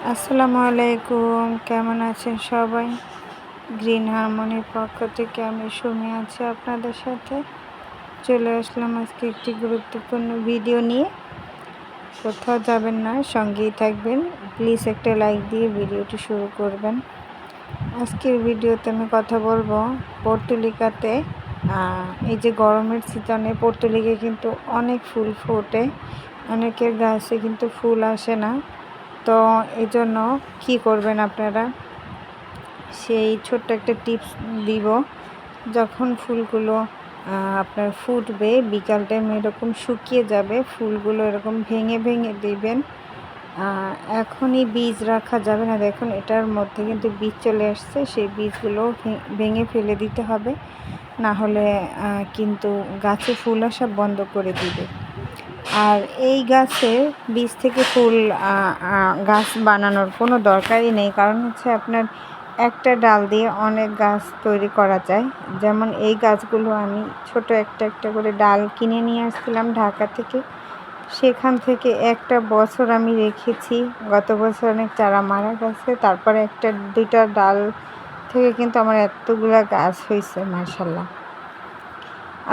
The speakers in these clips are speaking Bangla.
আসসালামু আলাইকুম, কেমন আছেন সবাই? গ্রিন হারমোনির পক্ষ থেকে আমি সুমি আছি আপনাদের সাথে। চলে আসলাম আজকে একটি গুরুত্বপূর্ণ ভিডিও নিয়ে। কোথাও যাবেন না, সঙ্গেই থাকবেন। প্লিজ একটা লাইক দিয়ে ভিডিওটি শুরু করবেন। আজকের ভিডিওতে আমি কথা বলবো পর্তুলিকাতে। এই যে গরমের সিজনে পর্তুলিকে কিন্তু অনেক ফুল ফোটে, অনেকের গাছে কিন্তু ফুল আসে না। তো এই জন্য কী করবেন আপনারা, সেই ছোট্ট একটা টিপস দিব। যখন ফুলগুলো আপনার ফুটবে, বিকাল টাইমে এরকম শুকিয়ে যাবে, ফুলগুলো এরকম ভেঙে ভেঙে দিবেন। এখনই বীজ রাখা যাবে না। দেখুন, এটার মধ্যে কিন্তু বীজ চলে আসছে, সেই বীজগুলো ভেঙে ফেলে দিতে হবে, না হলে কিন্তু গাছে ফুল আসা বন্ধ করে দিবে। আর এই গাছে বীজ থেকে ফুল গাছ বানানোর কোনো দরকারই নেই, কারণ হচ্ছে আপনার একটা ডাল দিয়ে অনেক গাছ তৈরি করা যায়। যেমন এই গাছগুলো আমি ছোট একটা একটা করে ডাল কিনে নিয়ে আসছিলাম ঢাকা থেকে। সেখান থেকে একটা বছর আমি রেখেছি। গত বছর অনেক চারা মারা গেছে, তারপরে একটা দুইটা ডাল থেকে কিন্তু আমার এতগুলা গাছ হয়েছে, মাশাআল্লাহ।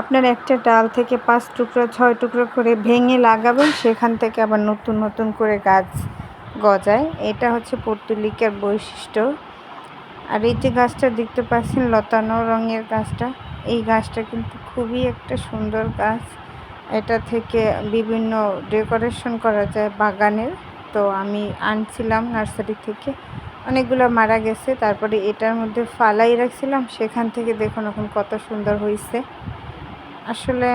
আপনার একটা ডাল থেকে 5 টুকরো 6 টুকরো করে ভেঙে লাগাবেন, সেখান থেকে আবার নতুন নতুন করে গাছ গজায়। এটা হচ্ছে পর্তুলিকার বৈশিষ্ট্য। আর এই যে গাছটা দেখতে পাচ্ছেন, লতানো রঙের গাছটা, এই গাছটা কিন্তু খুবই একটা সুন্দর গাছ। এটা থেকে বিভিন্ন ডেকোরেশন করা যায় বাগানের। তো আমি আনছিলাম নার্সারি থেকে, অনেকগুলো মারা গেছে, তারপরে এটার মধ্যে ফালাই রাখছিলাম, সেখান থেকে দেখুন এখন কত সুন্দর হয়েছে। আসলে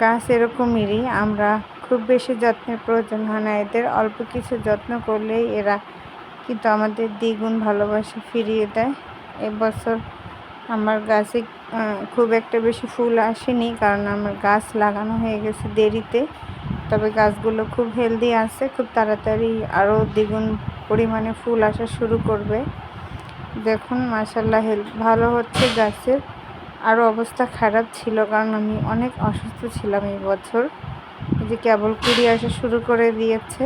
গাছ এরকমই, আমরা খুব বেশি যত্নের প্রয়োজন হয় না এদের, অল্প কিছু যত্ন করলেই এরা কিন্তু আমাদের দ্বিগুণ ভালোবাসা ফিরিয়ে দেয়। এবছর আমার গাছে খুব একটা বেশি ফুল আসেনি, কারণ আমার গাছ লাগানো হয়ে গেছে দেরিতে। তবে গাছগুলো খুব হেলদি আছে, খুব তাড়াতাড়ি আরও দ্বিগুণ পরিমাণে ফুল আসা শুরু করবে। দেখুন, মাশাআল্লাহ ভালো হচ্ছে গাছের। আরও অবস্থা খারাপ ছিল, কারণ আমি অনেক অসুস্থ ছিলাম এই বছর। এই যে কেবল কুড়ি আসা শুরু করে দিয়েছে।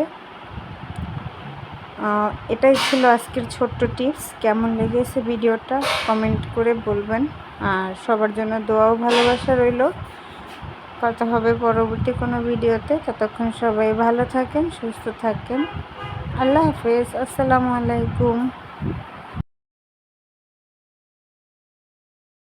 এটাই ছিল আজকের ছোট্ট টিপস। কেমন লেগেছে ভিডিওটা কমেন্ট করে বলবেন। আর সবার জন্য দোয়াও ভালোবাসা রইল। কথা হবে পরবর্তী কোনো ভিডিওতে। ততক্ষণ সবাই ভালো থাকেন, সুস্থ থাকেন। আল্লাহ হাফেজ। আসসালামু আলাইকুম।